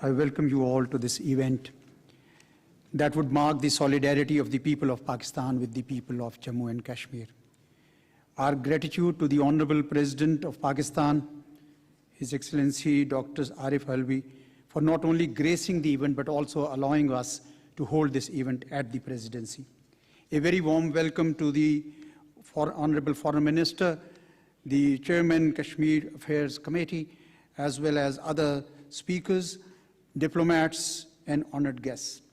I welcome you all to this event that would mark the solidarity of the people of Pakistan with the people of Jammu and Kashmir. Our gratitude to the Honorable President of Pakistan, His Excellency Dr. Arif Alvi, for not only gracing the event but also allowing us to hold this event at the Presidency. A very warm welcome to the Honorable Foreign Minister, the Chairman, Kashmir Affairs Committee, as well as other speakers, diplomats, and honored guests.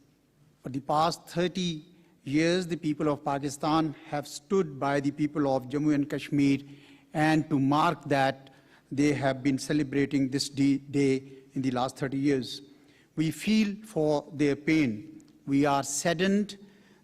For the past 30 years, the people of Pakistan have stood by the people of Jammu and Kashmir, and to mark that, they have been celebrating this day in the last 30 years. We feel for their pain. We are saddened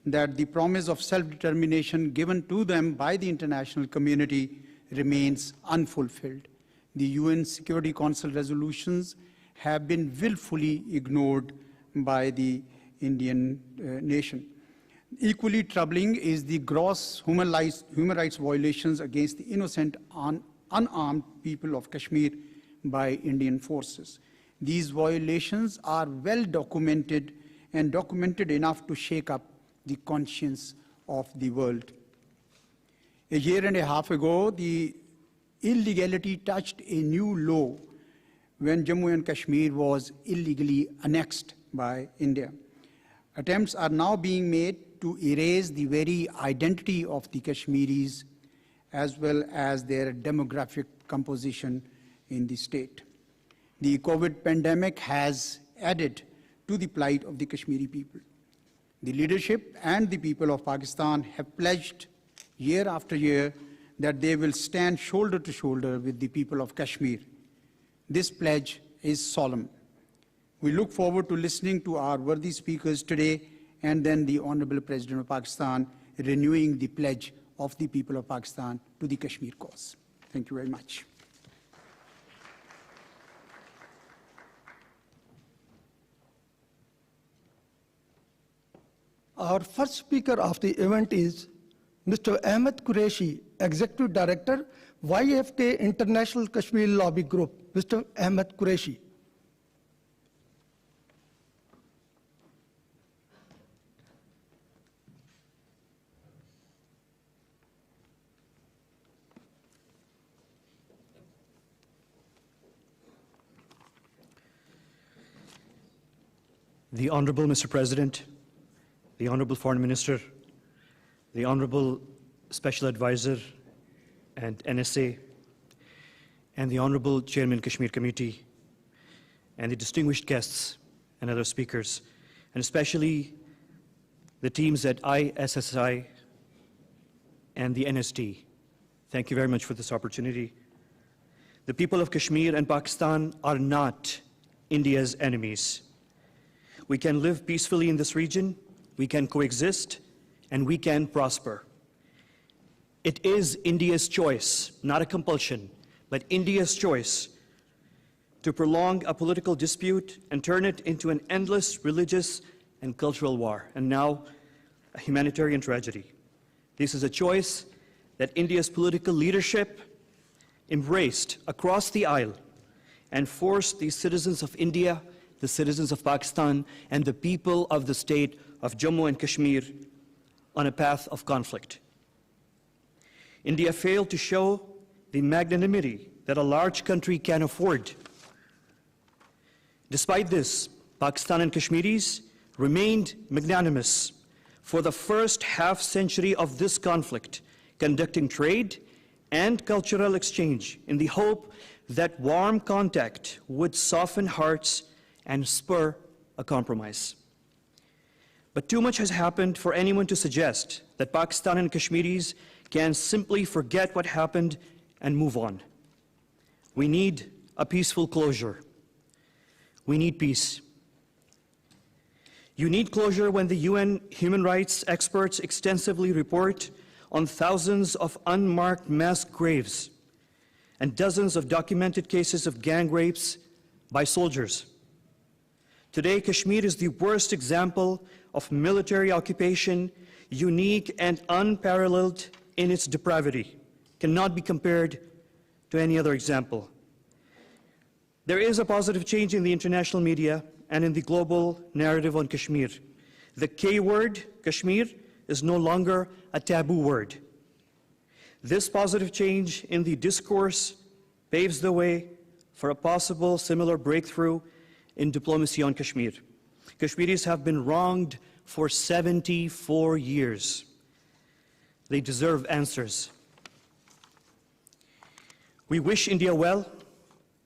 that the promise of self-determination given to them by the international community remains unfulfilled. The UN Security Council resolutions have been willfully ignored by the Indian nation. Equally troubling is the gross human rights violations against the innocent unarmed people of Kashmir by Indian forces. These violations are well documented and documented enough to shake up the conscience of the world. A year and a half ago, the illegality touched a new low when Jammu and Kashmir was illegally annexed by India. Attempts are now being made to erase the very identity of the Kashmiris as well as their demographic composition in the state. The COVID pandemic has added to the plight of the Kashmiri people. The leadership and the people of Pakistan have pledged year after year that they will stand shoulder to shoulder with the people of Kashmir. This pledge is solemn. We look forward to listening to our worthy speakers today and then the Honorable President of Pakistan renewing the pledge of the people of Pakistan to the Kashmir cause. Thank you very much. Our first speaker of the event is Mr. Ahmed Qureshi, Executive Director, YFK International Kashmir Lobby Group. Mr. Ahmed Qureshi. The Honorable Mr. President, the Honorable Foreign Minister, the Honorable Special Advisor and NSA, and the Honorable Chairman Kashmir Committee, and the distinguished guests and other speakers, and especially the teams at ISSI and the NSD. Thank you very much for this opportunity. The people of Kashmir and Pakistan are not India's enemies. We can live peacefully in this region, we can coexist, and we can prosper. It is India's choice, not a compulsion, but India's choice to prolong a political dispute and turn it into an endless religious and cultural war, and now a humanitarian tragedy. This is a choice that India's political leadership embraced across the aisle and forced the citizens of India, the citizens of Pakistan, and the people of the state of Jammu and Kashmir on a path of conflict. India failed to show the magnanimity that a large country can afford. Despite this, Pakistan and Kashmiris remained magnanimous for the first half-century of this conflict, conducting trade and cultural exchange in the hope that warm contact would soften hearts and spur a compromise. But too much has happened for anyone to suggest that Pakistan and Kashmiris can simply forget what happened and move on. We need a peaceful closure. We need peace. You need closure when the UN human rights experts extensively report on thousands of unmarked mass graves and dozens of documented cases of gang rapes by soldiers. Today, Kashmir is the worst example of military occupation, unique and unparalleled in its depravity, cannot be compared to any other example. There is a positive change in the international media and in the global narrative on Kashmir. The K word, Kashmir, is no longer a taboo word. This positive change in the discourse paves the way for a possible similar breakthrough in diplomacy on Kashmir. Kashmiris have been wronged for 74 years. They deserve answers. We wish India well.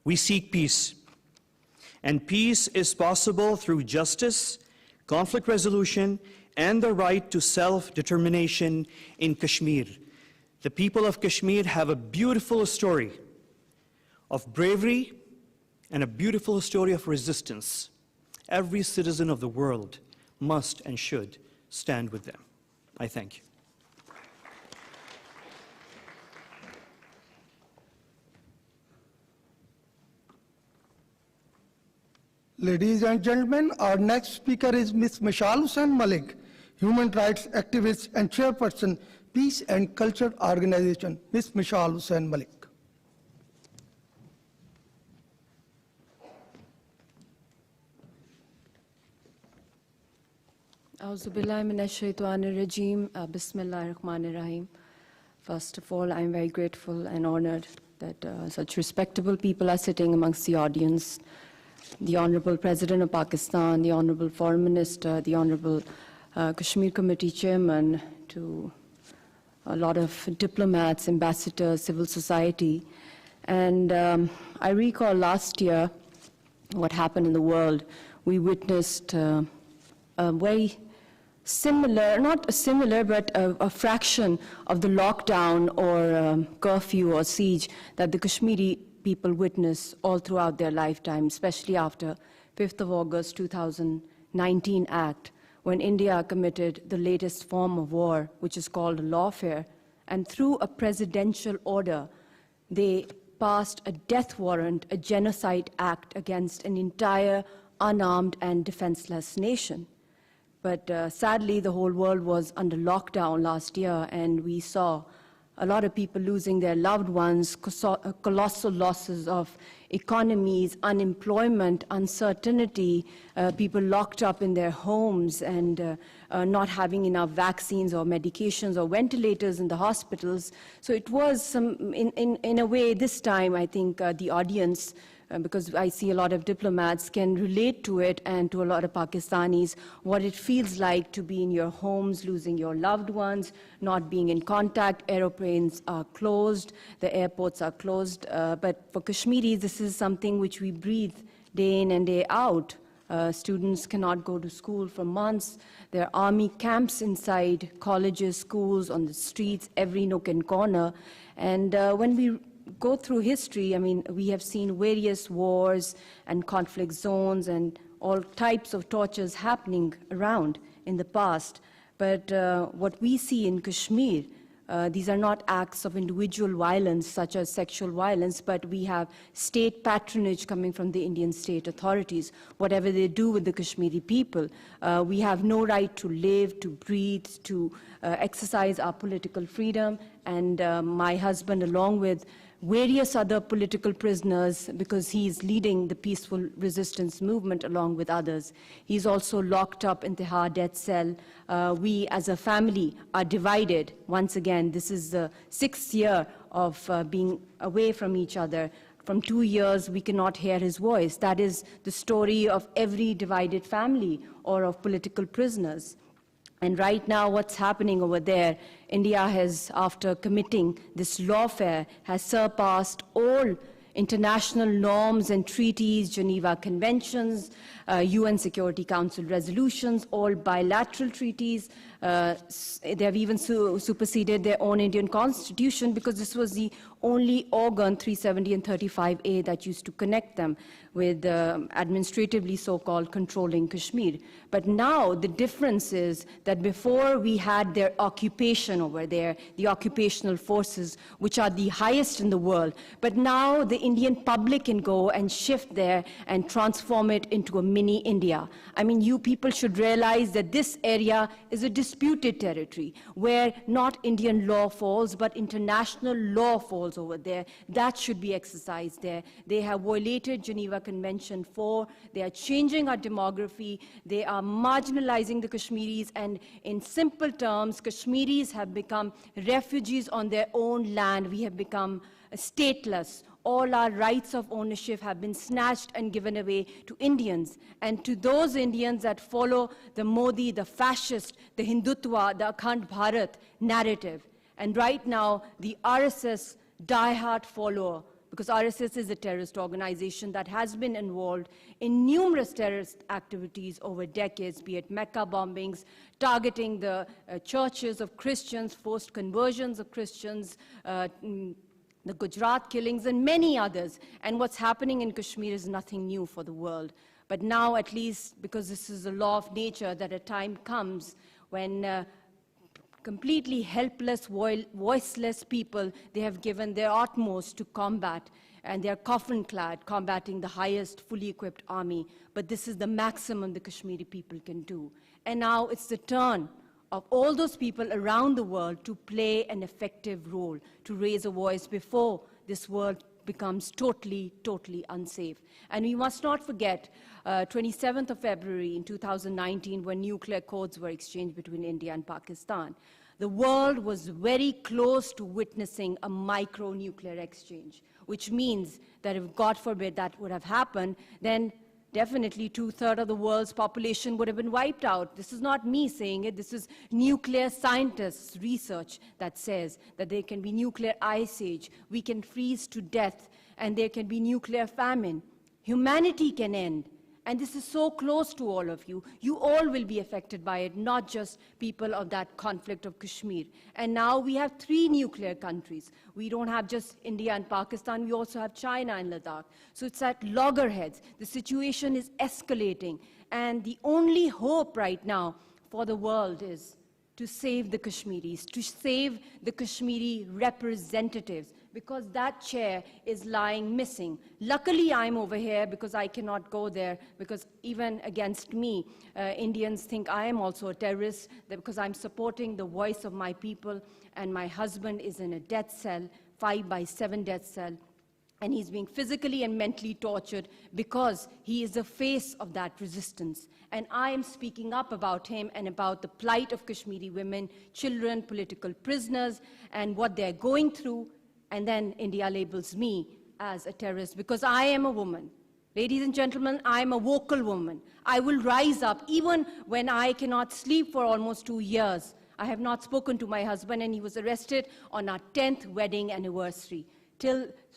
We seek peace. And peace is possible through justice, conflict resolution, and the right to self-determination in Kashmir. The people of Kashmir have a beautiful story of bravery and a beautiful story of resistance. Every citizen of the world must and should stand with them. I thank you. Ladies and gentlemen, our next speaker is Ms. Mishal Hussain Malik, human rights activist and chairperson, Peace and Culture Organization. Ms. Mishal Hussain Malik. A'udhu billahi minash shaitanir rajeem. Bismillahir rahmanir rahim. First of all, I'm very grateful and honored that such respectable people are sitting amongst the audience. The Honorable President of Pakistan, the Honorable Foreign Minister, the Honorable Kashmir Committee Chairman, to a lot of diplomats, ambassadors, civil society. And I recall last year what happened in the world. We witnessed a very similar, not similar, but a fraction of the lockdown or curfew or siege that the Kashmiri people witness all throughout their lifetime, especially after 5th of August 2019 Act, when India committed the latest form of war, which is called lawfare, and through a presidential order, they passed a death warrant, a genocide act against an entire unarmed and defenseless nation. But sadly, the whole world was under lockdown last year, and we saw a lot of people losing their loved ones, colossal losses of economies, unemployment, uncertainty, people locked up in their homes and not having enough vaccines or medications or ventilators in the hospitals. So it was, in a way, this time, I think the audience, because I see a lot of diplomats, can relate to it, and to a lot of Pakistanis, what it feels like to be in your homes, losing your loved ones, not being in contact. Aeroplanes are closed, the airports are closed. But for Kashmiris, this is something which we breathe day in and day out. Students cannot go to school for months. There are army camps inside colleges, schools, on the streets, every nook and corner. And when we go through history, I mean, we have seen various wars and conflict zones and all types of tortures happening around in the past. But what we see in Kashmir, these are not acts of individual violence, such as sexual violence, but we have state patronage coming from the Indian state authorities. Whatever they do with the Kashmiri people, we have no right to live, to breathe, to exercise our political freedom. And my husband, along with various other political prisoners, because he's leading the peaceful resistance movement along with others. He's also locked up in the Tihar death cell. We as a family are divided. Once again, this is the 6th year of being away from each other. From 2 years, we cannot hear his voice. That is the story of every divided family or of political prisoners. And right now, what's happening over there, India has, after committing this lawfare, has surpassed all international norms and treaties, Geneva Conventions, UN Security Council resolutions, all bilateral treaties. They have even superseded their own Indian constitution, because this was the only organ, 370 and 35A, that used to connect them. with administratively so-called controlling Kashmir. But now the difference is that before we had their occupation over there, the occupational forces, which are the highest in the world, but now the Indian public can go and shift there and transform it into a mini India. I mean, you people should realize that this area is a disputed territory where not Indian law falls, but international law falls over there. That should be exercised there. They have violated Geneva Convention 4. They are changing our demography. They are marginalizing the Kashmiris. And in simple terms, Kashmiris have become refugees on their own land. We have become stateless. All our rights of ownership have been snatched and given away to Indians. And to those Indians that follow the Modi, the fascist, the Hindutva, the Akhand Bharat narrative. And right now, the RSS diehard follower, because RSS is a terrorist organization that has been involved in numerous terrorist activities over decades, be it Mecca bombings, targeting the churches of Christians, forced conversions of Christians, the Gujarat killings, and many others. And what's happening in Kashmir is nothing new for the world. But now, at least, because this is a law of nature, that a time comes when completely helpless, voiceless people, they have given their utmost to combat, and they are coffin-clad, combating the highest fully equipped army. But this is the maximum the Kashmiri people can do. And now it's the turn of all those people around the world to play an effective role, to raise a voice before this world becomes totally, totally unsafe. And we must not forget 27th of February in 2019, when nuclear codes were exchanged between India and Pakistan. The world was very close to witnessing a micro-nuclear exchange, which means that if, God forbid, that would have happened, then definitely 2/3 of the world's population would have been wiped out. This is not me saying it. This is nuclear scientists' research that says that there can be nuclear ice age, we can freeze to death, and there can be nuclear famine. Humanity can end. And this is so close to all of you. You all will be affected by it, not just people of that conflict of Kashmir. And now we have 3 nuclear countries. We don't have just India and Pakistan, we also have China and Ladakh. So it's at loggerheads. The situation is escalating. And the only hope right now for the world is to save the Kashmiris, to save the Kashmiri representatives, because that chair is lying missing. Luckily, I'm over here because I cannot go there, because even against me, Indians think I am also a terrorist, because I'm supporting the voice of my people, and my husband is in a death cell, 5x7 death cell, and he's being physically and mentally tortured because he is the face of that resistance. And I am speaking up about him and about the plight of Kashmiri women, children, political prisoners, and what they're going through. And then India labels me as a terrorist because I am a woman. Ladies and gentlemen, I am a vocal woman. I will rise up even when I cannot sleep for almost 2 years. I have not spoken to my husband, and he was arrested on our 10th wedding anniversary.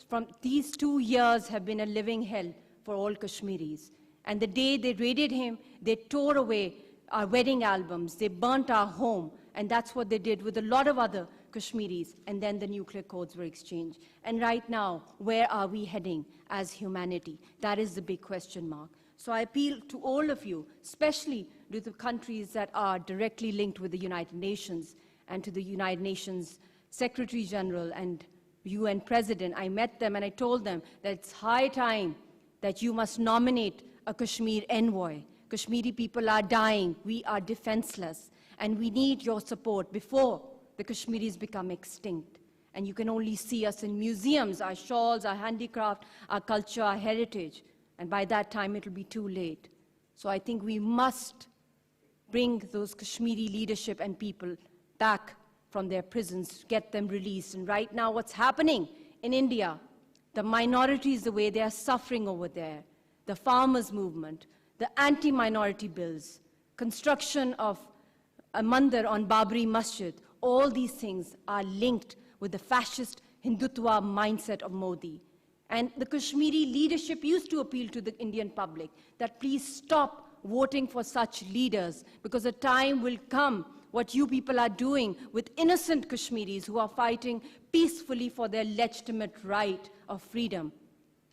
From these 2 years have been a living hell for all Kashmiris. And the day they raided him, they tore away our wedding albums, they burnt our home, and that's what they did with a lot of other Kashmiris, and then the nuclear codes were exchanged. And right now, where are we heading as humanity? That is the big question mark. So I appeal to all of you, especially to the countries that are directly linked with the United Nations, and to the United Nations Secretary General and UN President. I met them and I told them that it's high time that you must nominate a Kashmir envoy. Kashmiri people are dying, we are defenseless, and we need your support before the Kashmiris become extinct. And you can only see us in museums, our shawls, our handicraft, our culture, our heritage. And by that time, it'll be too late. So I think we must bring those Kashmiri leadership and people back from their prisons, get them released. And right now, what's happening in India, the minorities, the way they are suffering over there, the farmers' movement, the anti-minority bills, construction of a mandir on Babri Masjid, all these things are linked with the fascist Hindutva mindset of Modi. And the Kashmiri leadership used to appeal to the Indian public that please stop voting for such leaders, because a time will come what you people are doing with innocent Kashmiris who are fighting peacefully for their legitimate right of freedom.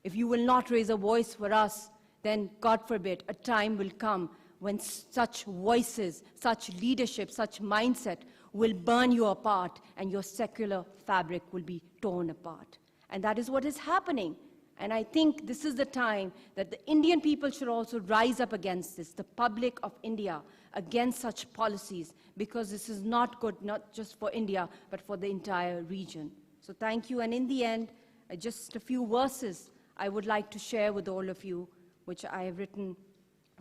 If you will not raise a voice for us, then, God forbid, a time will come when such voices, such leadership, such mindset will burn you apart and your secular fabric will be torn apart. And that is what is happening. And I think this is the time that the Indian people should also rise up against this, the public of India, against such policies, because this is not good, not just for India, but for the entire region. So thank you. And in the end, just a few verses I would like to share with all of you, which I have written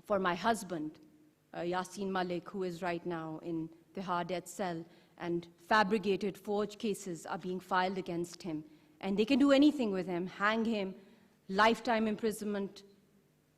for my husband, Yasin Malik, who is right now in Tihar death cell, and fabricated, forged cases are being filed against him. And they can do anything with him, hang him, lifetime imprisonment,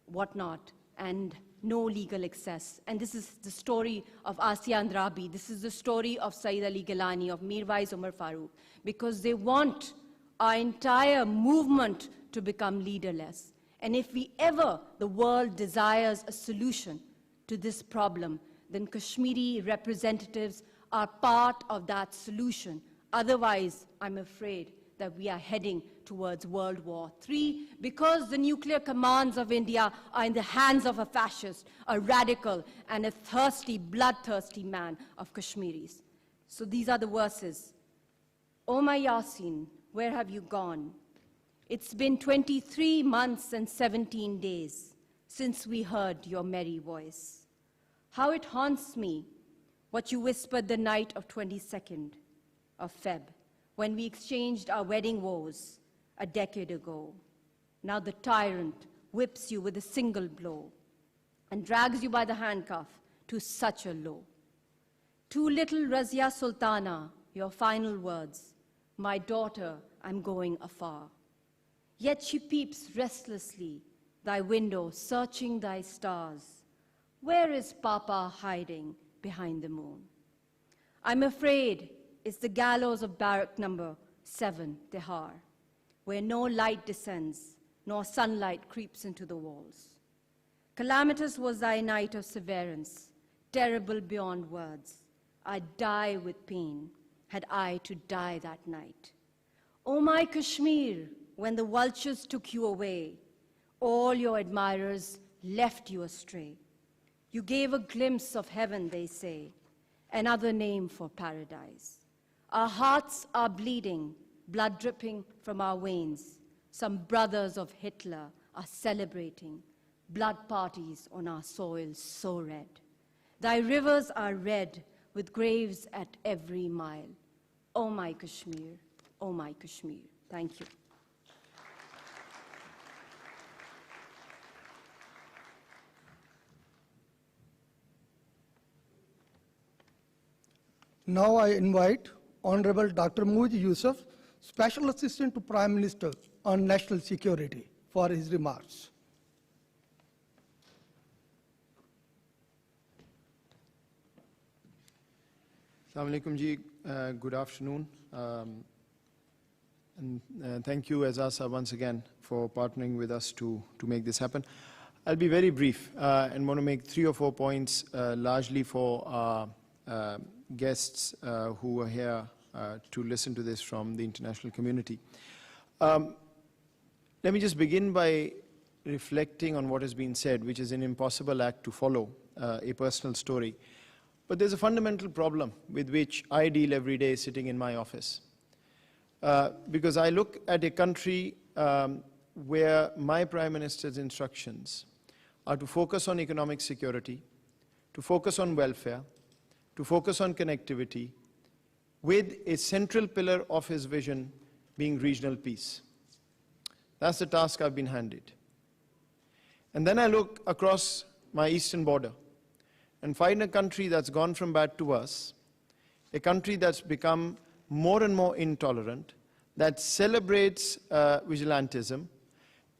whatnot, and no legal access. And this is the story of Asiya Andrabi. This is the story of Saeed Ali Gilani, of Mirwais Umar Farooq, because they want our entire movement to become leaderless. And if the world desires a solution to this problem, then Kashmiri representatives are part of that solution. Otherwise, I'm afraid that we are heading towards World War III, because the nuclear commands of India are in the hands of a fascist, a radical, and a thirsty, bloodthirsty man of Kashmiris. So these are the verses. Oh my Yasin, where have you gone? It's been 23 months and 17 days since we heard your merry voice. How it haunts me, what you whispered the night of 22nd of Feb, when we exchanged our wedding vows a decade ago. Now the tyrant whips you with a single blow and drags you by the handcuff to such a low. To little Razia Sultana, your final words, my daughter, I'm going afar. Yet she peeps restlessly, thy window searching thy stars. Where is Papa hiding behind the moon? I'm afraid it's the gallows of barrack number 7, Tihar, where no light descends, nor sunlight creeps into the walls. Calamitous was thy night of severance, terrible beyond words. I'd die with pain, had I to die that night. O my Kashmir, when the vultures took you away, all your admirers left you astray. You gave a glimpse of heaven, they say, another name for paradise. Our hearts are bleeding, blood dripping from our veins. Some brothers of Hitler are celebrating blood parties on our soil so red. Thy rivers are red with graves at every mile. Oh my Kashmir, oh my Kashmir. Thank you. Now I invite Honorable Dr. Muj Yusuf, Special Assistant to Prime Minister on National Security, for his remarks. Assalamu alaikum ji, good afternoon. And thank you, Azasa, once again for partnering with us to make this happen. I'll be very brief and want to make 3 or 4 points, largely for our guests who are here to listen to this from the international community. Let me just begin by reflecting on what has been said, which is an impossible act to follow, a personal story. But there's a fundamental problem with which I deal every day sitting in my office. Because I look at a country where my Prime Minister's instructions are to focus on economic security, to focus on welfare, to focus on connectivity, with a central pillar of his vision being regional peace. That's the task I've been handed. And then I look across my eastern border and find a country that's gone from bad to worse, a country that's become more and more intolerant, that celebrates vigilantism,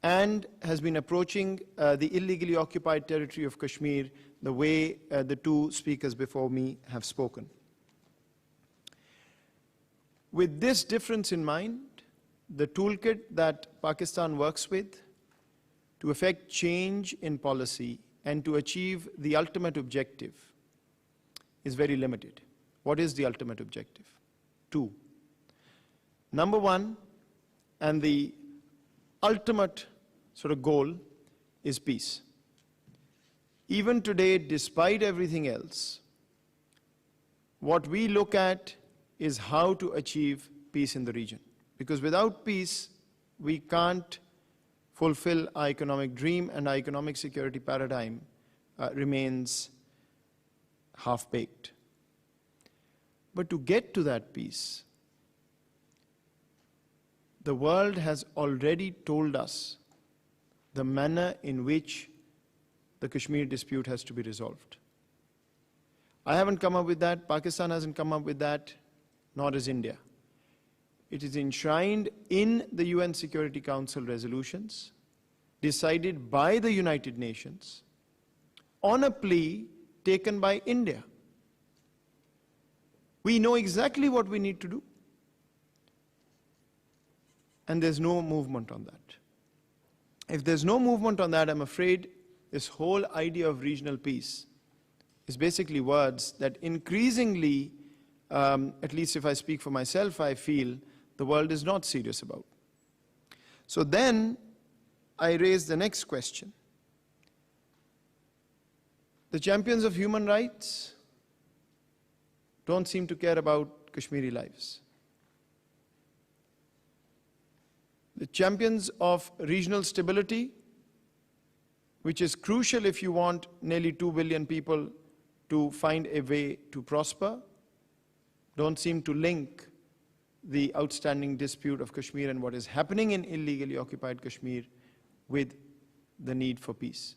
and has been approaching the illegally occupied territory of Kashmir the way the 2 speakers before me have spoken. With this difference in mind, the toolkit that Pakistan works with to effect change in policy and to achieve the ultimate objective is very limited. What is the ultimate objective? 2. Number 1, and the ultimate sort of goal is peace. Even today, despite everything else, what we look at is how to achieve peace in the region. Because without peace, we can't fulfill our economic dream, and our economic security paradigm remains half-baked. But to get to that peace, the world has already told us the manner in which the Kashmir dispute has to be resolved. I haven't come up with that, Pakistan hasn't come up with that, nor has India. It is enshrined in the UN Security Council resolutions, decided by the United Nations, on a plea taken by India. We know exactly what we need to do. And there's no movement on that. If there's no movement on that, I'm afraid this whole idea of regional peace is basically words that increasingly, at least if I speak for myself, I feel the world is not serious about. So then I raise the next question. The champions of human rights don't seem to care about Kashmiri lives. The champions of regional stability, which is crucial if you want nearly 2 billion people to find a way to prosper, don't seem to link the outstanding dispute of Kashmir and what is happening in illegally occupied Kashmir with the need for peace.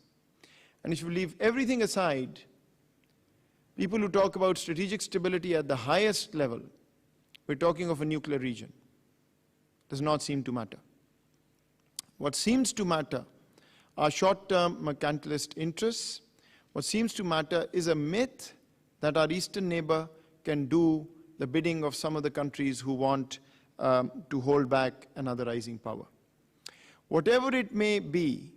And if you leave everything aside, people who talk about strategic stability at the highest level, we're talking of a nuclear region, does not seem to matter. What seems to matter are short-term mercantilist interests. What seems to matter is a myth that our eastern neighbor can do the bidding of some of the countries who want to hold back another rising power. Whatever it may be,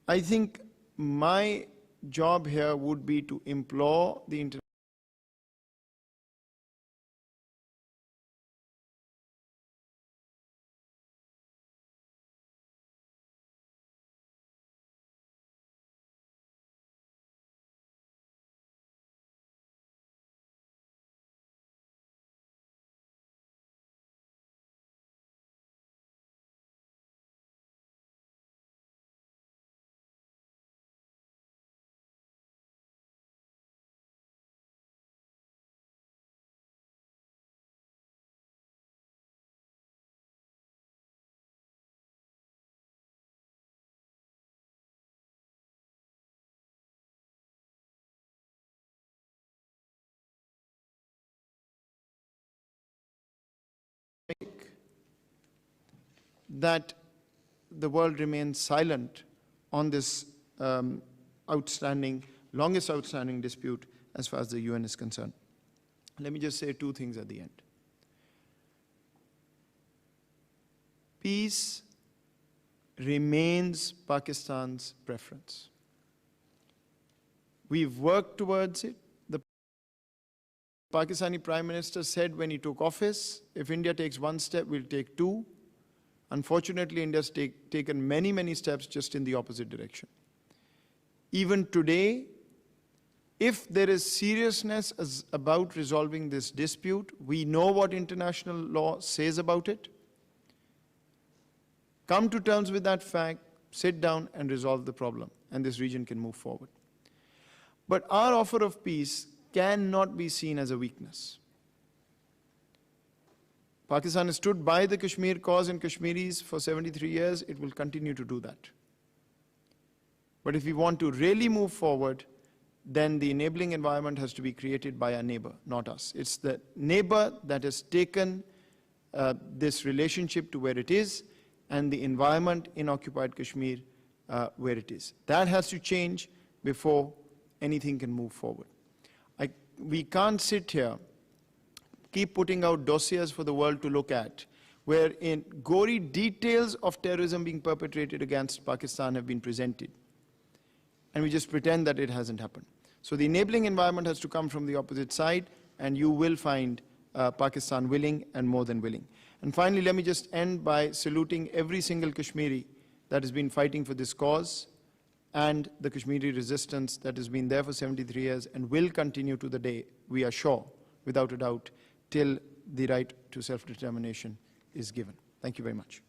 I think my job here would be to implore the international that the world remains silent on this longest outstanding dispute as far as the UN is concerned. Let me just say two things at the end. Peace remains Pakistan's preference. We've worked towards it. The Pakistani Prime Minister said when he took office, if India takes one step, we'll take two. Unfortunately, India's taken many, many steps just in the opposite direction. Even today, if there is seriousness about resolving this dispute, we know what international law says about it. Come to terms with that fact, sit down and resolve the problem, and this region can move forward. But our offer of peace cannot be seen as a weakness. Pakistan has stood by the Kashmir cause and Kashmiris for 73 years. It will continue to do that. But if we want to really move forward, then the enabling environment has to be created by our neighbor, not us. It's the neighbor that has taken this relationship to where it is, and the environment in occupied Kashmir where it is. That has to change before anything can move forward. We can't sit here, keep putting out dossiers for the world to look at, where in gory details of terrorism being perpetrated against Pakistan have been presented, and we just pretend that it hasn't happened. So the enabling environment has to come from the opposite side, and you will find Pakistan willing and more than willing. And finally, let me just end by saluting every single Kashmiri that has been fighting for this cause and the Kashmiri resistance that has been there for 73 years and will continue to the day, we are sure, without a doubt, till the right to self-determination is given. Thank you very much.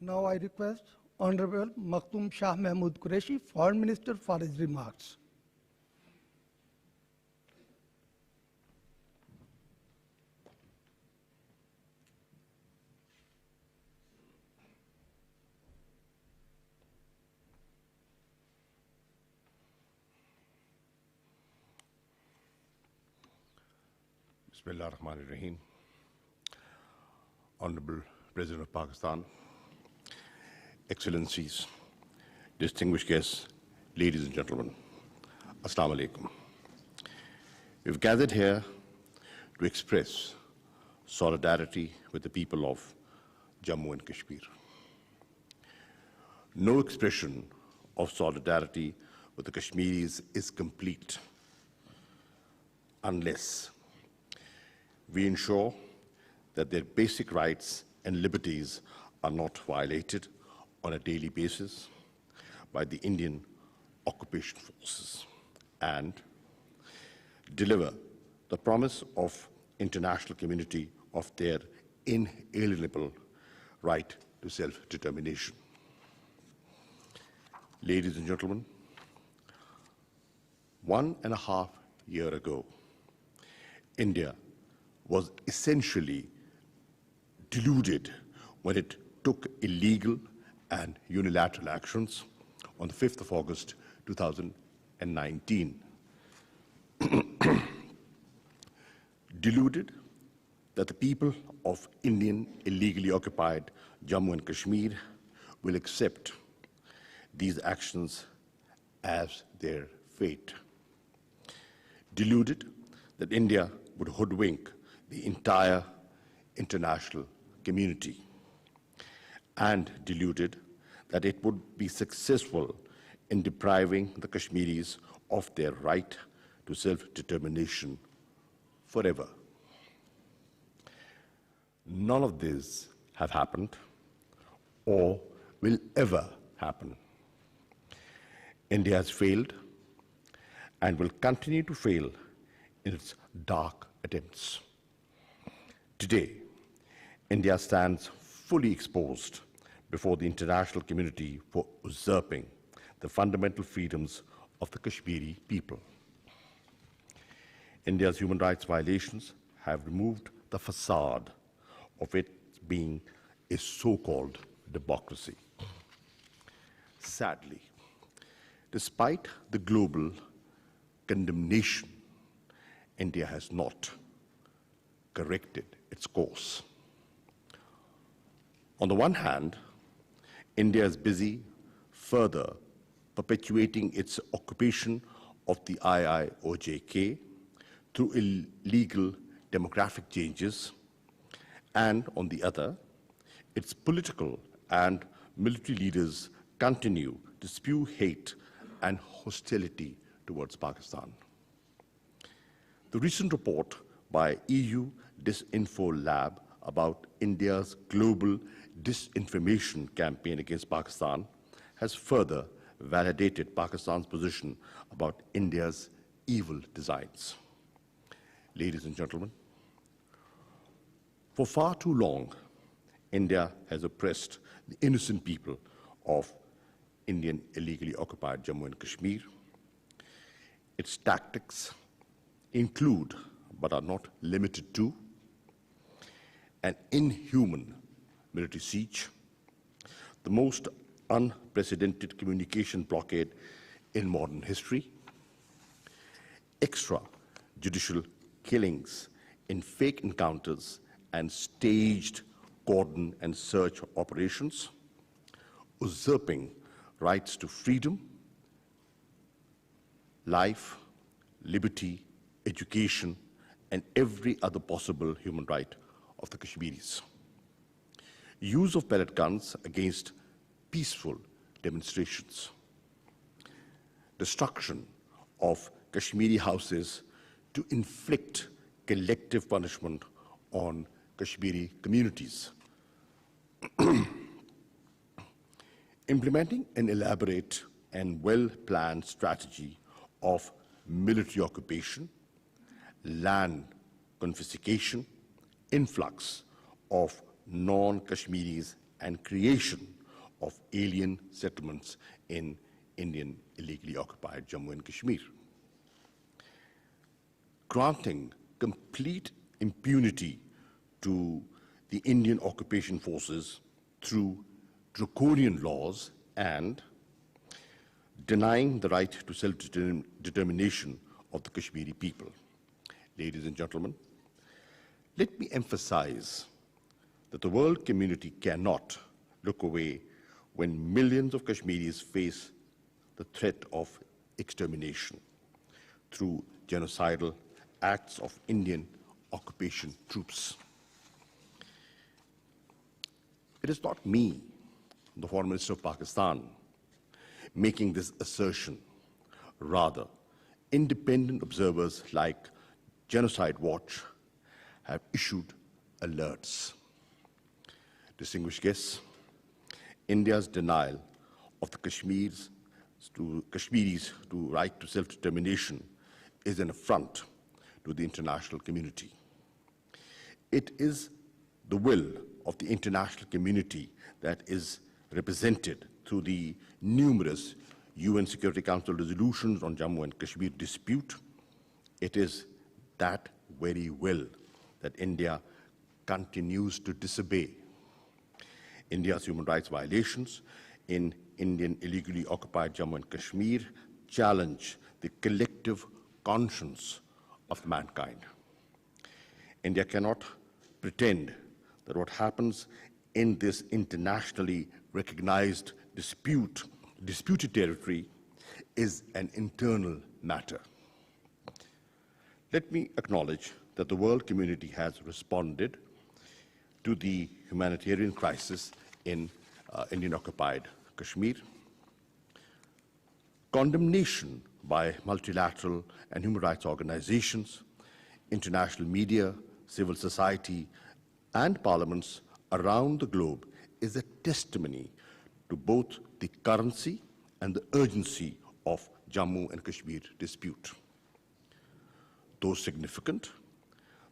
Now I request Honorable Makhtoom Shah Mahmood Qureshi, Foreign Minister, for his remarks. Bismillah ar-Rahman ar-Rahim. Honorable President of Pakistan, Excellencies, distinguished guests, ladies and gentlemen, Assalamu alaikum. We've gathered here to express solidarity with the people of Jammu and Kashmir. No expression of solidarity with the Kashmiris is complete unless we ensure that their basic rights and liberties are not violated on a daily basis by the Indian occupation forces and deliver the promise of international community of their inalienable right to self-determination. Ladies and gentlemen, 1.5 years ago, India was essentially deluded when it took illegal and unilateral actions on the 5th of August 2019. Deluded that the people of Indian illegally occupied Jammu and Kashmir will accept these actions as their fate. Deluded that India would hoodwink the entire international community, and deluded that it would be successful in depriving the Kashmiris of their right to self-determination forever. None of this have happened or will ever happen. India has failed and will continue to fail in its dark attempts. Today, India stands fully exposed before the international community for usurping the fundamental freedoms of the Kashmiri people. India's human rights violations have removed the facade of it being a so-called democracy. Sadly, despite the global condemnation, India has not corrected its course. On the one hand, India is busy further perpetuating its occupation of the IIOJK through illegal demographic changes, and on the other, its political and military leaders continue to spew hate and hostility towards Pakistan. The recent report by EU Disinfo Lab about India's global disinformation campaign against Pakistan has further validated Pakistan's position about India's evil designs. Ladies and gentlemen, for far too long, India has oppressed the innocent people of Indian illegally occupied Jammu and Kashmir. Its tactics include, but are not limited to, an inhuman military siege, the most unprecedented communication blockade in modern history, extrajudicial killings in fake encounters and staged cordon and search operations, usurping rights to freedom, life, liberty, education, and every other possible human right of the Kashmiris. use of pellet guns against peaceful demonstrations, destruction of Kashmiri houses to inflict collective punishment on Kashmiri communities, implementing an elaborate and well-planned strategy of military occupation, land confiscation, influx of non-Kashmiris, and creation of alien settlements in Indian illegally occupied Jammu and Kashmir. Granting complete impunity to the Indian occupation forces through draconian laws and denying the right to self-determination of the Kashmiri people. Ladies and gentlemen, let me emphasize that the world community cannot look away when millions of Kashmiris face the threat of extermination through genocidal acts of Indian occupation troops. It is not me, the Foreign Minister of Pakistan, making this assertion. Rather, independent observers like Genocide Watch have issued alerts. Distinguished guests, India's denial of the Kashmiris to right to self-determination is an affront to the international community. It is the will of the international community that is represented through the numerous UN Security Council resolutions on Jammu and Kashmir dispute. It is that very will that India continues to disobey. India's human rights violations in Indian illegally occupied Jammu and Kashmir challenge the collective conscience of mankind. India cannot pretend that what happens in this internationally recognized disputed territory is an internal matter. Let me acknowledge that the world community has responded to the humanitarian crisis in Indian-occupied Kashmir. Condemnation by multilateral and human rights organizations, international media, civil society, and parliaments around the globe is a testimony to both the currency and the urgency of Jammu and Kashmir dispute. Though significant,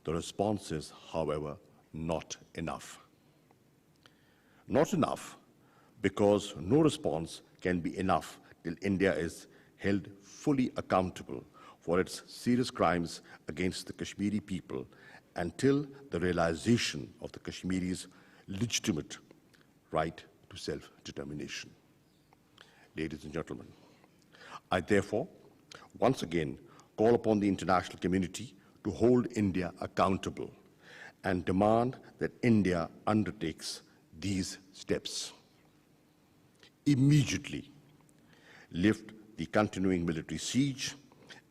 the response is, however, not enough. Not enough because no response can be enough till India is held fully accountable for its serious crimes against the Kashmiri people, until the realization of the Kashmiris' legitimate right to self-determination. Ladies and gentlemen, I therefore once again call upon the international community to hold India accountable and demand that India undertakes these steps. Immediately lift the continuing military siege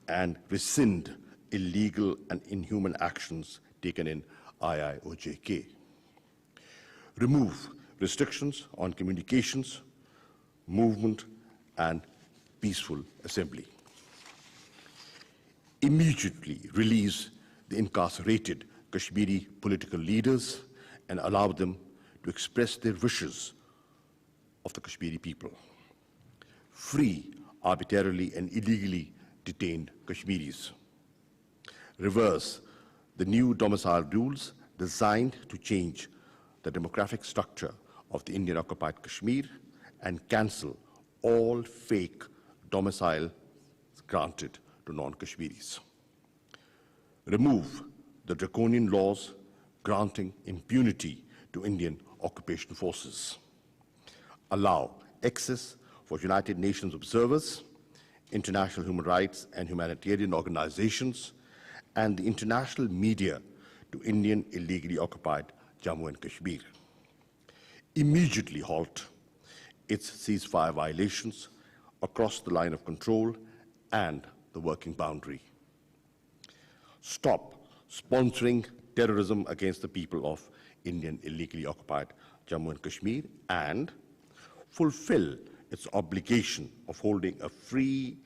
and rescind illegal and inhuman actions taken in IIOJK. Remove restrictions on communications, movement, and peaceful assembly. Immediately release the incarcerated Kashmiri political leaders and allow them to express their wishes of the Kashmiri people. Free arbitrarily and illegally detained Kashmiris. Reverse the new domicile rules designed to change the demographic structure of the Indian-occupied Kashmir and cancel all fake domicile granted to non-Kashmiris. Remove the draconian laws granting impunity to Indian occupation forces. Allow access for United Nations observers, international human rights and humanitarian organizations, and the international media to Indian illegally occupied Jammu and Kashmir. Immediately halt its ceasefire violations across the line of control and the working boundary. Stop sponsoring terrorism against the people of Indian illegally occupied Jammu and Kashmir and fulfill its obligation of holding a free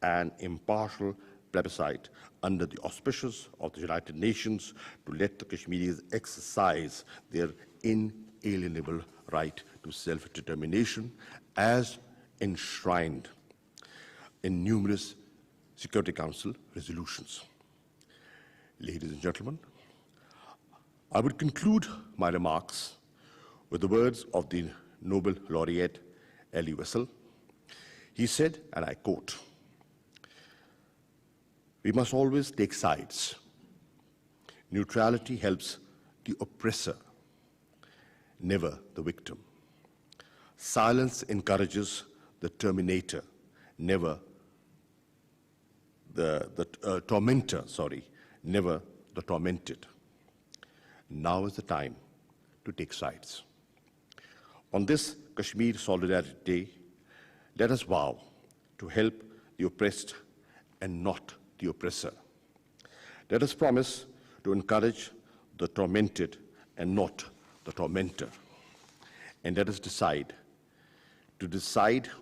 and impartial plebiscite under the auspices of the United Nations to let the Kashmiris exercise their inalienable right to self-determination as enshrined in numerous Security Council resolutions. Ladies and gentlemen, I would conclude my remarks with the words of the Nobel laureate Elie Wiesel. He said, and I quote, "We must always take sides. Neutrality helps the oppressor, never the victim. Silence encourages the terminator, never the tormentor, never the tormented. Now is the time to take sides." On this Kashmir Solidarity Day, let us vow to help the oppressed and not the oppressor. Let us promise to encourage the tormented and not the tormentor. And let us decide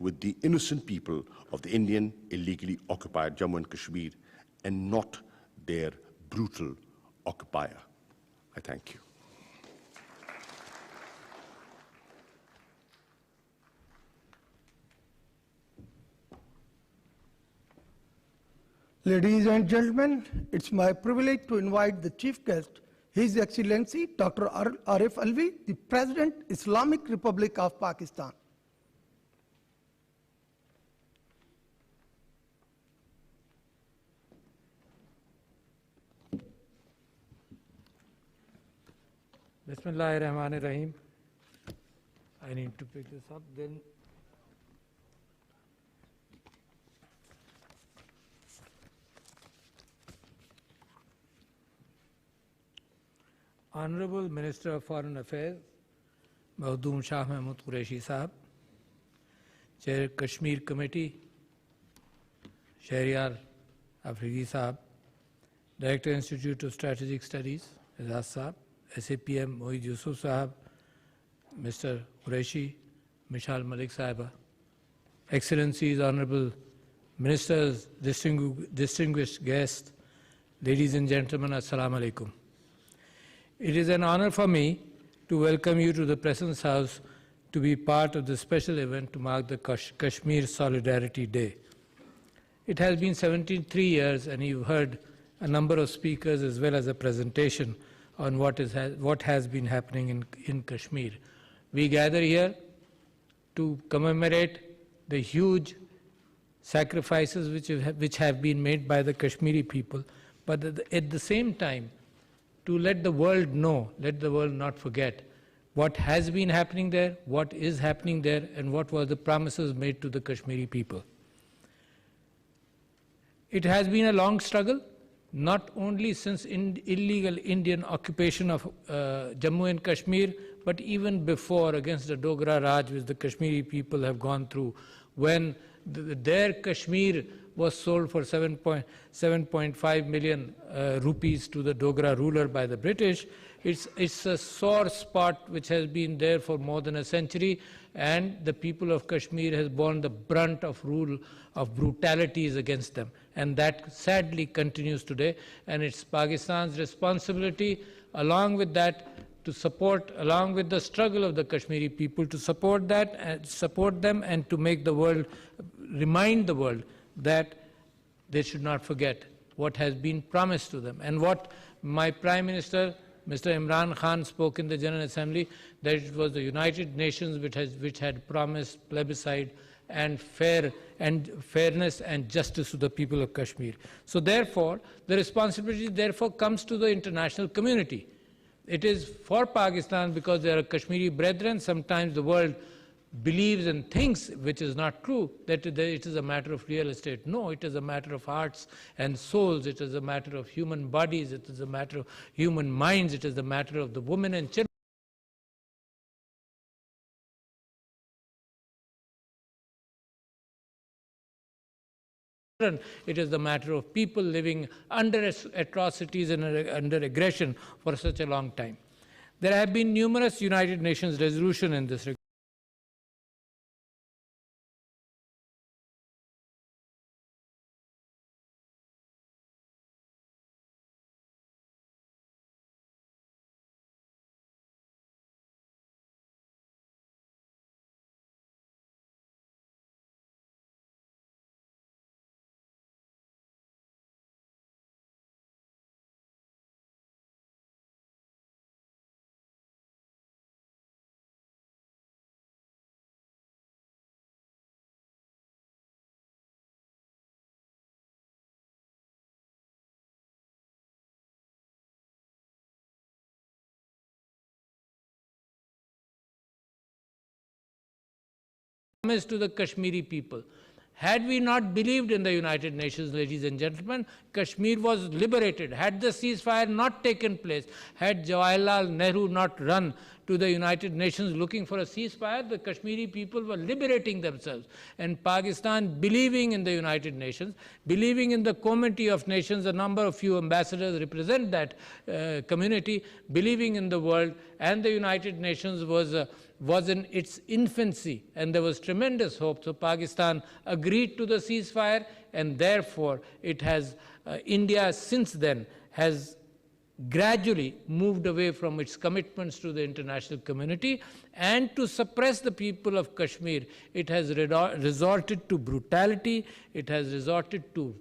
with the innocent people of the Indian illegally occupied Jammu and Kashmir and not their brutal occupier. I thank you. Ladies and gentlemen, it's my privilege to invite the chief guest, His Excellency Dr. Arif Alvi, the President, Islamic Republic of Pakistan. Bismillahirrahmanirrahim. I need to pick this up then. Honorable Minister of Foreign Affairs, Mahdum Shah Mahmud Qureshi Sahab, Chair Kashmir Committee, Shahryar Afridi Sahab, Director Institute of Strategic Studies, Azaz Sahab, SAPM Mohid Yusuf Sahab, Mr. Qureshi, Mishal Malik Sahiba, Excellencies, Honorable Ministers, distinguished guests, ladies and gentlemen, Assalamu alaikum. It is an honor for me to welcome you to the President's House to be part of this special event to mark the Kashmir Solidarity Day. It has been 73 years and you've heard a number of speakers as well as a presentation on what has been happening in Kashmir. We gather here to commemorate the huge sacrifices which have been made by the Kashmiri people, but at the same time, to let the world know, let the world not forget what has been happening there, what is happening there, and what were the promises made to the Kashmiri people. It has been a long struggle, not only since illegal Indian occupation of Jammu and Kashmir, but even before, against the Dogra Raj which the Kashmiri people have gone through, when their Kashmir was sold for 7.5 million rupees to the Dogra ruler by the British. It's a sore spot which has been there for more than a century, and the people of Kashmir has borne the brunt of rule of brutalities against them. And that sadly continues today, and it's Pakistan's responsibility, along with that, to support, along with the struggle of the Kashmiri people, to support that and support them, and to make the world, remind the world that they should not forget what has been promised to them. And what my Prime Minister, Mr. Imran Khan, spoke in the General Assembly, that it was the United Nations which had promised plebiscite and fairness and justice to the people of Kashmir. So therefore, the responsibility therefore comes to the international community. It is for Pakistan because they are Kashmiri brethren. Sometimes the world believes and thinks, which is not true, that it is a matter of real estate. No, it is a matter of hearts and souls. It is a matter of human bodies. It is a matter of human minds. It is a matter of the women and children. It is the matter of people living under atrocities and under aggression for such a long time. There have been numerous United Nations resolutions in this regard. To the Kashmiri people. Had we not believed in the United Nations, ladies and gentlemen, Kashmir was liberated. Had the ceasefire not taken place, had Jawaharlal Nehru not run to the United Nations looking for a ceasefire, the Kashmiri people were liberating themselves. And Pakistan, believing in the United Nations, believing in the Committee of Nations, a number of few ambassadors represent that community, believing in the world, and the United Nations was in its infancy, and there was tremendous hope. So Pakistan agreed to the ceasefire, and therefore it has, India since then has gradually moved away from its commitments to the international community, and to suppress the people of Kashmir, it has resorted to brutality, it has resorted to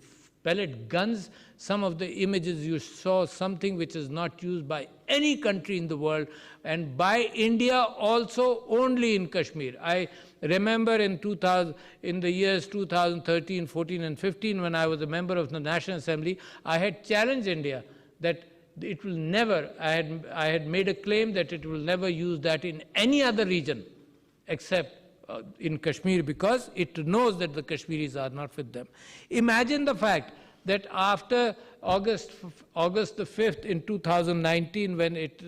pellet guns. Some of the images you saw, something which is not used by any country in the world, and by India also only in Kashmir. I remember in the years 2013, 14 and 15, when I was a member of the National Assembly, I had challenged India that it will never, I had made a claim that it will never use that in any other region except in Kashmir, because it knows that the Kashmiris are not with them. Imagine the fact that after August the 5th in 2019, when it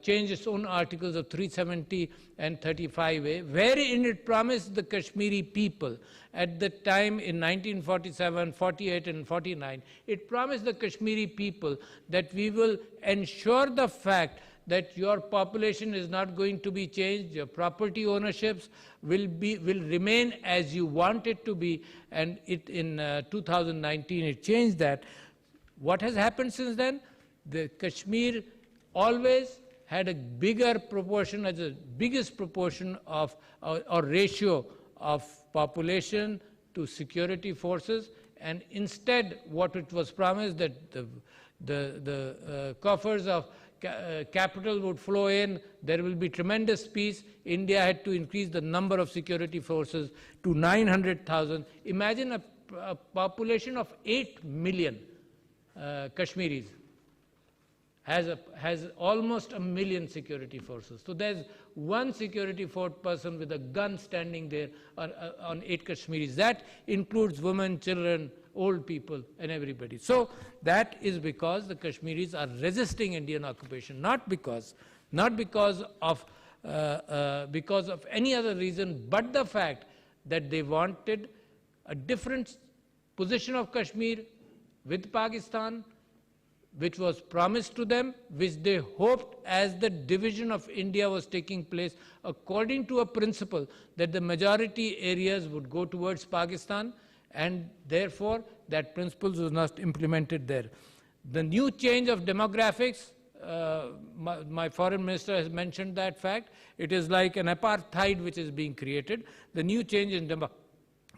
changed its own articles of 370 and 35A, wherein it promised the Kashmiri people at the time in 1947, 48 and 49, it promised the Kashmiri people that we will ensure the fact that your population is not going to be changed, your property ownerships will remain as you want it to be, and in 2019 it changed that. What has happened since then? The Kashmir always had a bigger proportion, as the biggest proportion of or ratio of population to security forces, and instead what it was promised that the coffers of capital would flow in, there will be tremendous peace. India had to increase the number of security forces to 900,000. Imagine a population of 8 million Kashmiris has almost 1 million security forces. So there's one security force person with a gun standing there on 8 Kashmiris. That includes women, children, old people, and everybody. So that is because the Kashmiris are resisting Indian occupation, not because of any other reason, but the fact that they wanted a different position of Kashmir with Pakistan, which was promised to them, which they hoped, as the division of India was taking place, according to a principle that the majority areas would go towards Pakistan, and therefore that principle was not implemented there. The new change of demographics, my foreign minister has mentioned that fact. It is like an apartheid which is being created. The new change in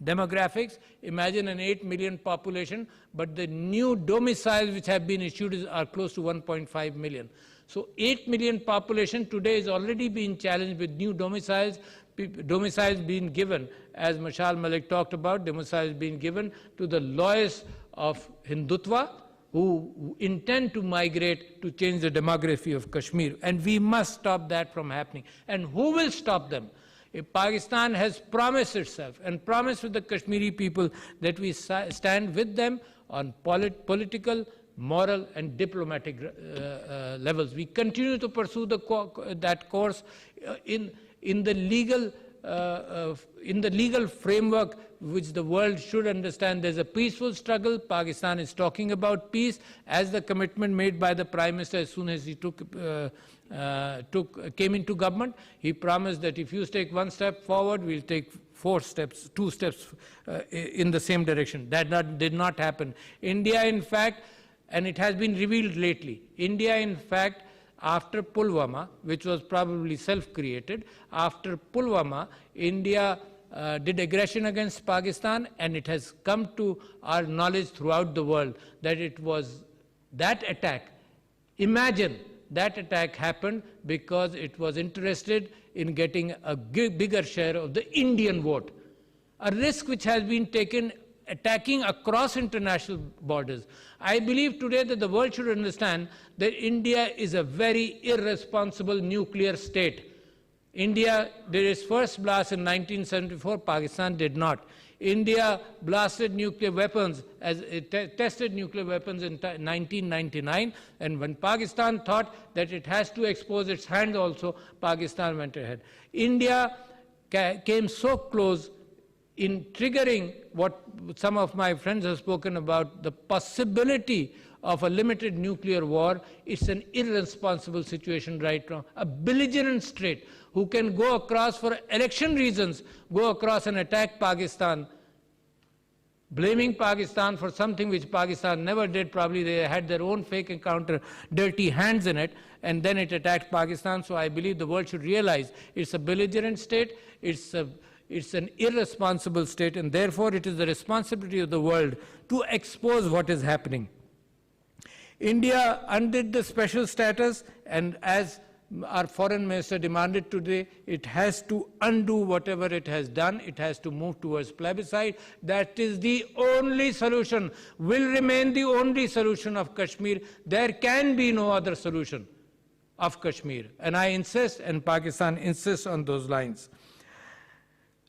demographics, imagine an 8 million population, but the new domiciles which have been issued are close to 1.5 million. So 8 million population today is already being challenged with new domiciles being given, as Mashal Malik talked about, domiciles being given to the lawyers of Hindutva who intend to migrate to change the demography of Kashmir. And we must stop that from happening. And who will stop them? If Pakistan has promised itself and promised with the Kashmiri people that we stand with them on political, moral and diplomatic levels. We continue to pursue that course in the legal in the legal framework which the world should understand. There's a peaceful struggle. Pakistan is talking about peace, as the commitment made by the Prime Minister as soon as he came into government. He promised that if you take one step forward, we'll take 2 steps in the same direction. That did not happen. India, in fact, and it has been revealed lately, India, in fact, after Pulwama, which was probably self-created, after Pulwama, India did aggression against Pakistan, and it has come to our knowledge throughout the world that it was that attack. Imagine that attack happened because it was interested in getting a bigger share of the Indian vote. A risk which has been taken, attacking across international borders. I believe today that the world should understand that India is a very irresponsible nuclear state. India did its first blast in 1974, Pakistan did not. India blasted nuclear weapons, as it tested nuclear weapons in 1999, and when Pakistan thought that it has to expose its hand also, Pakistan went ahead. India came so close in triggering what some of my friends have spoken about, the possibility of a limited nuclear war. It's an irresponsible situation right now. A belligerent state who can go across for election reasons, go across and attack Pakistan, blaming Pakistan for something which Pakistan never did. Probably they had their own fake encounter, dirty hands in it, and then it attacked Pakistan. So I believe the world should realize it's a belligerent state, it's an irresponsible state, and therefore it is the responsibility of the world to expose what is happening. India undid the special status, and as our foreign minister demanded today, it has to undo whatever it has done. It has to move towards plebiscite. That is the only solution, will remain the only solution of Kashmir. There can be no other solution of Kashmir. And I insist, and Pakistan insists on those lines.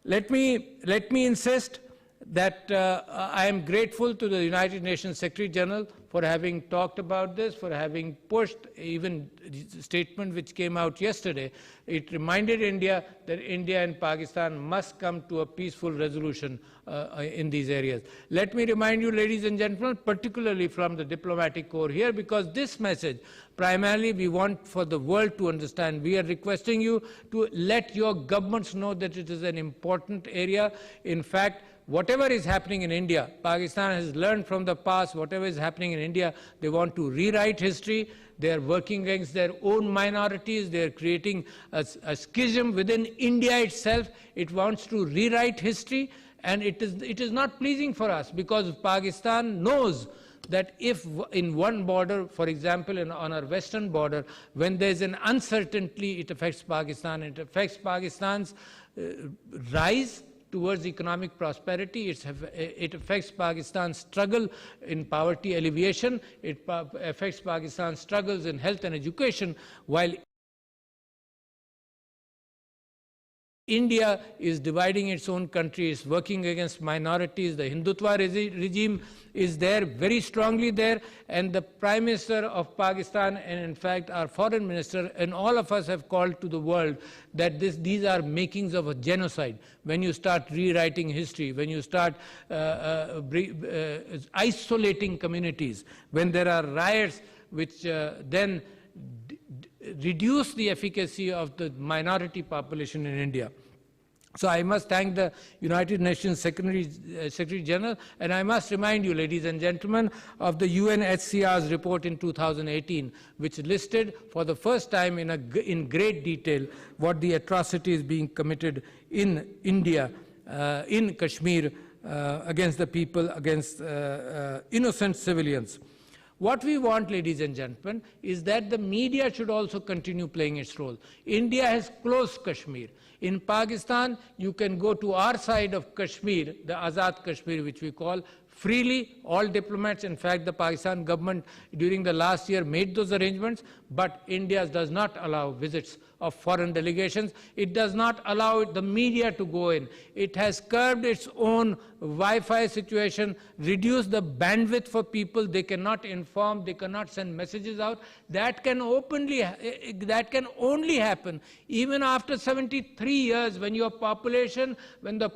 Let me insist that I am grateful to the United Nations Secretary General for having talked about this, for having pushed even the statement which came out yesterday. It reminded India that India and Pakistan must come to a peaceful resolution in these areas. Let me remind you, ladies and gentlemen, particularly from the diplomatic corps here, because this message, primarily we want for the world to understand. We are requesting you to let your governments know that it is an important area. In fact, whatever is happening in India, Pakistan has learned from the past. Whatever is happening in India, they want to rewrite history. They are working against their own minorities. They are creating a schism within India itself. It wants to rewrite history, and it is not pleasing for us, because Pakistan knows that if in one border, for example, on our western border, when there is an uncertainty, it affects Pakistan. It affects Pakistan's rise towards economic prosperity. It affects Pakistan's struggle in poverty alleviation. It affects Pakistan's struggles in health and education, while India is dividing its own country, is working against minorities. The Hindutva regime is there, very strongly there, and the Prime Minister of Pakistan, and in fact our Foreign Minister, and all of us have called to the world that these are makings of a genocide. When you start rewriting history, when you start isolating communities, when there are riots which then reduce the efficacy of the minority population in India. So I must thank the United Nations Secretary General, and I must remind you, ladies and gentlemen, of the UNHCR's report in 2018, which listed for the first time in great detail what the atrocities being committed in India, in Kashmir, against the people, against innocent civilians. What we want, ladies and gentlemen, is that the media should also continue playing its role. India has closed Kashmir. In Pakistan, you can go to our side of Kashmir, the Azad Kashmir, which we call, freely. All diplomats, in fact, the Pakistan government during the last year made those arrangements, but India does not allow visits of foreign delegations. It does not allow the media to go in. It has curbed its own Wi-Fi situation, reduced the bandwidth for people. They cannot inform, they cannot send messages out. That can only happen even after 73 years when the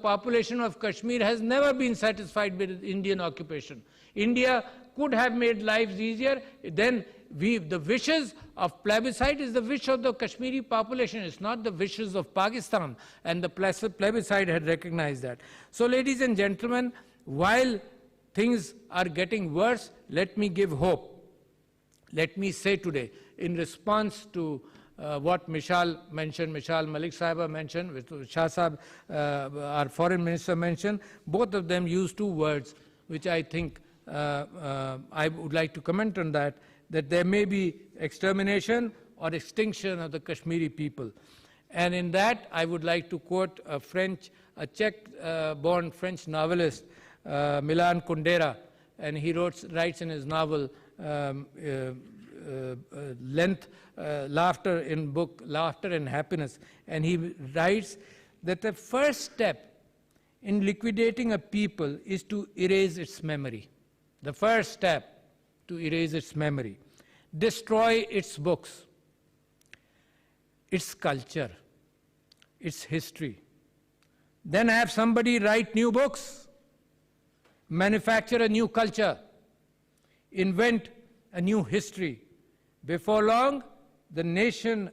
population of Kashmir has never been satisfied with Indian occupation. India could have made lives easier. Then the wishes of plebiscite is the wish of the Kashmiri population. It's not the wishes of Pakistan. And the plebiscite had recognized that. So, ladies and gentlemen, while things are getting worse, let me give hope. Let me say today, in response to what Mishal mentioned, Mishal Malik Sahiba mentioned, which Shah Sahib, our foreign minister mentioned, both of them used two words which I think I would like to comment on that there may be extermination or extinction of the Kashmiri people. And in that, I would like to quote a Czech-born French novelist, Milan Kundera, and he writes in his novel, Laughter and Happiness, and he writes that the first step in liquidating a people is to erase its memory. The first step to erase its memory. Destroy its books, its culture, its history. Then have somebody write new books, manufacture a new culture, invent a new history. Before long, the nation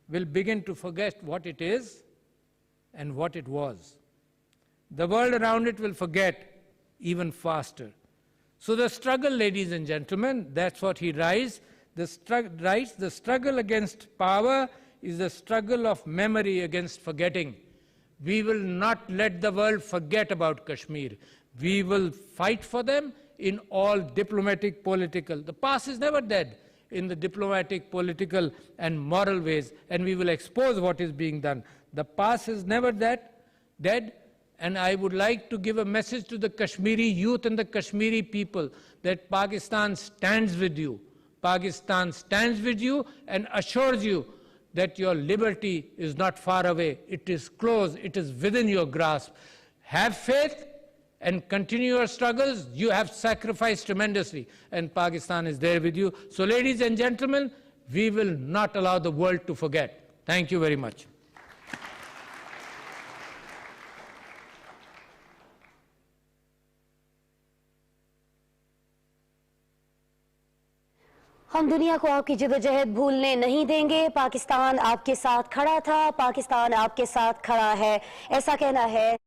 will begin to forget what it is and what it was. The world around it will forget even faster. So the struggle, ladies and gentlemen, that's what he writes. The struggle against power is the struggle of memory against forgetting. We will not let the world forget about Kashmir. We will fight for them in all diplomatic, political. The past is never dead in the diplomatic, political, and moral ways, and we will expose what is being done. The past is never dead. And I would like to give a message to the Kashmiri youth and the Kashmiri people that Pakistan stands with you. Pakistan stands with you and assures you that your liberty is not far away. It is close. It is within your grasp. Have faith and continue your struggles. You have sacrificed tremendously, and Pakistan is there with you. So, ladies and gentlemen, we will not allow the world to forget. Thank you very much. हम दुनिया को आपकी जदोजहद भूलने नहीं देंगे। पाकिस्तान आपके साथ खड़ा था, पाकिस्तान आपके साथ खड़ा है, ऐसा कहना है